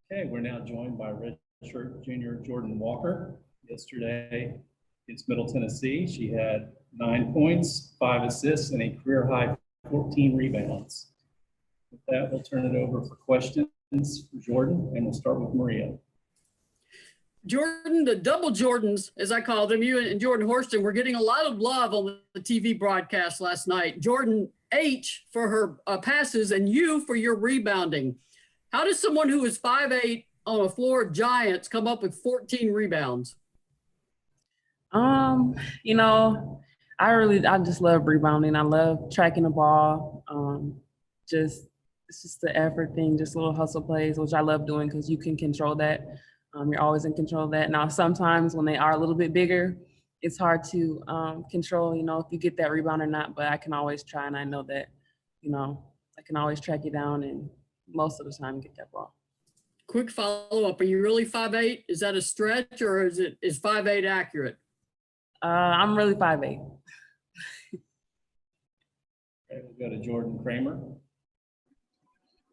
Okay, we're now joined by redshirt junior Jordan Walker. Yesterday against Middle Tennessee, she had 9 points, 5 assists, and a career high 14 rebounds. With that, we'll turn it over for questions for Jordan, and we'll start with Maria. Jordan, the double Jordans, as I call them, you and Jordan Horston, were getting a lot of love on the TV broadcast last night. Jordan H for her passes and you for your rebounding. How does someone who is 5'8" on a floor of giants come up with 14 rebounds? I just love rebounding. I love tracking the ball. It's just the effort thing, just little hustle plays, which I love doing because you can control that. You're always in control of that. Now, sometimes when they are a little bit bigger, it's hard to control, if you get that rebound or not, but I can always try, and I know that, I can always track you down and most of the time get that ball. Quick follow-up. Are you really 5'8"? Is that a stretch, or is 5'8" accurate? I'm really 5'8". Okay, we'll go to Jordan Kramer.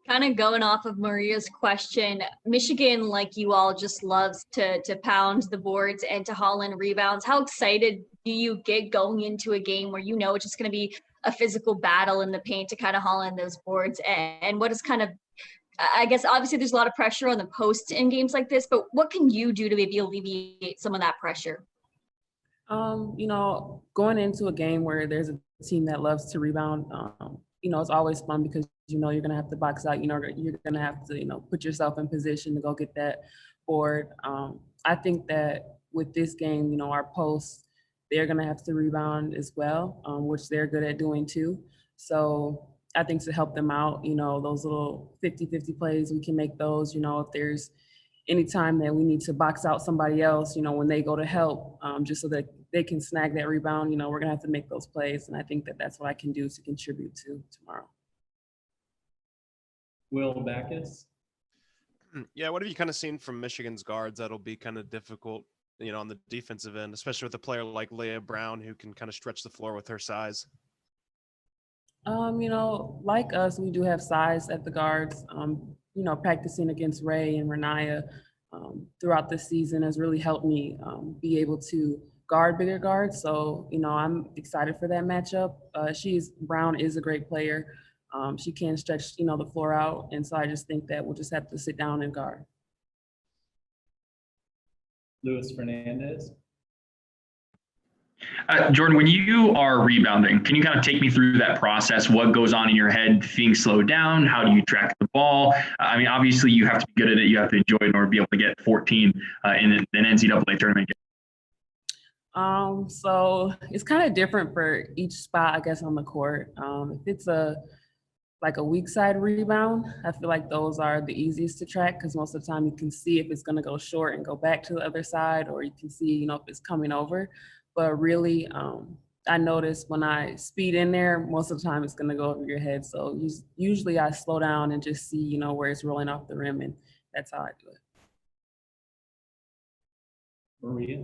Kind of going off of Maria's question, Michigan, like you all, just loves to pound the boards and to haul in rebounds. How excited do you get going into a game where you know it's just going to be a physical battle in the paint to kind of haul in those boards? And what is kind of, I guess, obviously there's a lot of pressure on the post in games like this, but what can you do to maybe alleviate some of that pressure? Going into a game where there's a team that loves to rebound, it's always fun because you're going to have to box out, you're going to have to, put yourself in position to go get that board. I think that with this game, our posts, they're going to have to rebound as well, which they're good at doing too. So I think to help them out, those little 50-50 plays, we can make those, if there's any time that we need to box out somebody else, when they go to help, just so that they can snag that rebound, we're going to have to make those plays. And I think that that's what I can do to contribute to tomorrow. Will Backus. Yeah, what have you kind of seen from Michigan's guards that'll be kind of difficult, on the defensive end, especially with a player like Leah Brown who can kind of stretch the floor with her size? Like us, we do have size at the guards. Practicing against Ray and Renaya throughout the season has really helped me be able to guard bigger guards. So, I'm excited for that matchup. Brown is a great player. She can stretch, the floor out. And so I just think that we'll just have to sit down and guard. Luis Fernandez. Jordan, when you are rebounding, can you kind of take me through that process? What goes on in your head being slowed down? How do you track the ball? Obviously you have to be good at it. You have to enjoy it in order to be able to get 14 in an NCAA tournament. So it's kind of different for each spot, I guess, on the court. If it's a weak side rebound, I feel like those are the easiest to track because most of the time you can see if it's going to go short and go back to the other side, or you can see, if it's coming over. But really, I notice when I speed in there, most of the time it's going to go over your head. So usually I slow down and just see, where it's rolling off the rim, and that's how I do it. Maria.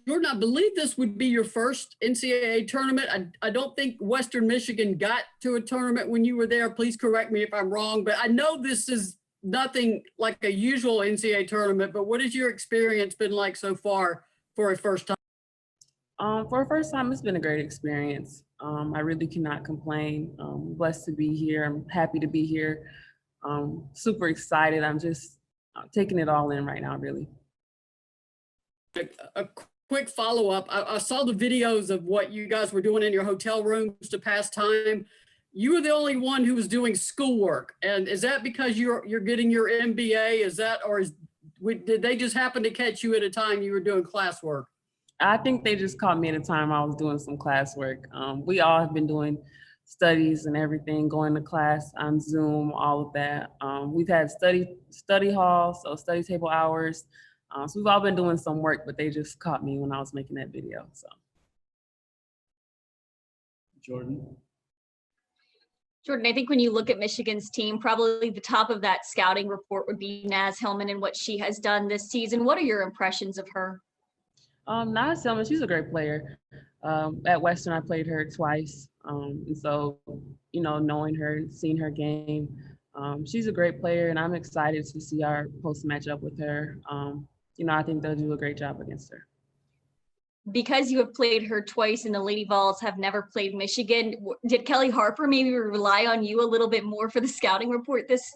Jordan, I believe this would be your first NCAA tournament. I don't think Western Michigan got to a tournament when you were there. Please correct me if I'm wrong, but I know this is nothing like a usual NCAA tournament, but what has your experience been like so far for a first time? For a first time, it's been a great experience. I really cannot complain. I'm blessed to be here. I'm happy to be here. Super excited. I'm just taking it all in right now, really. A quick follow-up. I saw the videos of what you guys were doing in your hotel rooms to pass time. You were the only one who was doing schoolwork. And is that because you're getting your MBA? Did they just happen to catch you at a time you were doing classwork? I think they just caught me at a time I was doing some classwork. We all have been doing studies and everything, going to class on Zoom, all of that. We've had study hall, so study table hours. So we've all been doing some work, but they just caught me when I was making that video. So, Jordan, I think when you look at Michigan's team, probably the top of that scouting report would be Naz Hillman and what she has done this season. What are your impressions of her? Naz Hillman, she's a great player. At Western, I played her twice. And so, knowing her, seeing her game, She's a great player, and I'm excited to see our post match up with her. I think they'll do a great job against her. Because you have played her twice and the Lady Vols have never played Michigan, did Kelly Harper maybe rely on you a little bit more for the scouting report this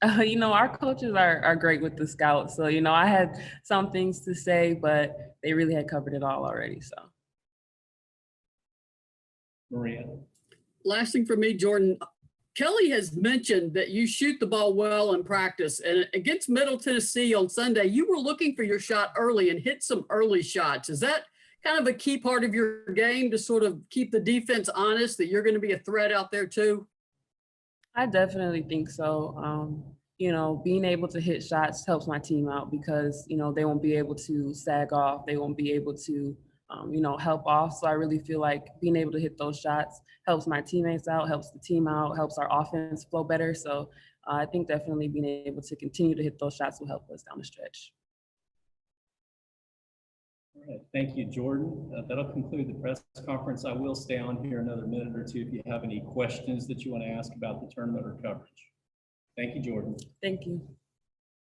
Our coaches are great with the scouts. So, I had some things to say, but they really had covered it all already. So, Maria. Last thing for me, Jordan. Kelly has mentioned that you shoot the ball well in practice, and against Middle Tennessee on Sunday, you were looking for your shot early and hit some early shots. Is that kind of a key part of your game to sort of keep the defense honest that you're going to be a threat out there too? I definitely think so. Being able to hit shots helps my team out because, they won't be able to sag off. They won't be able to, help off. So I really feel like being able to hit those shots helps my teammates out, helps the team out, helps our offense flow better. So I think definitely being able to continue to hit those shots will help us down the stretch. All right, thank you, Jordan. That'll conclude the press conference. I will stay on here another minute or two if you have any questions that you want to ask about the tournament or coverage. Thank you, Jordan. Thank you.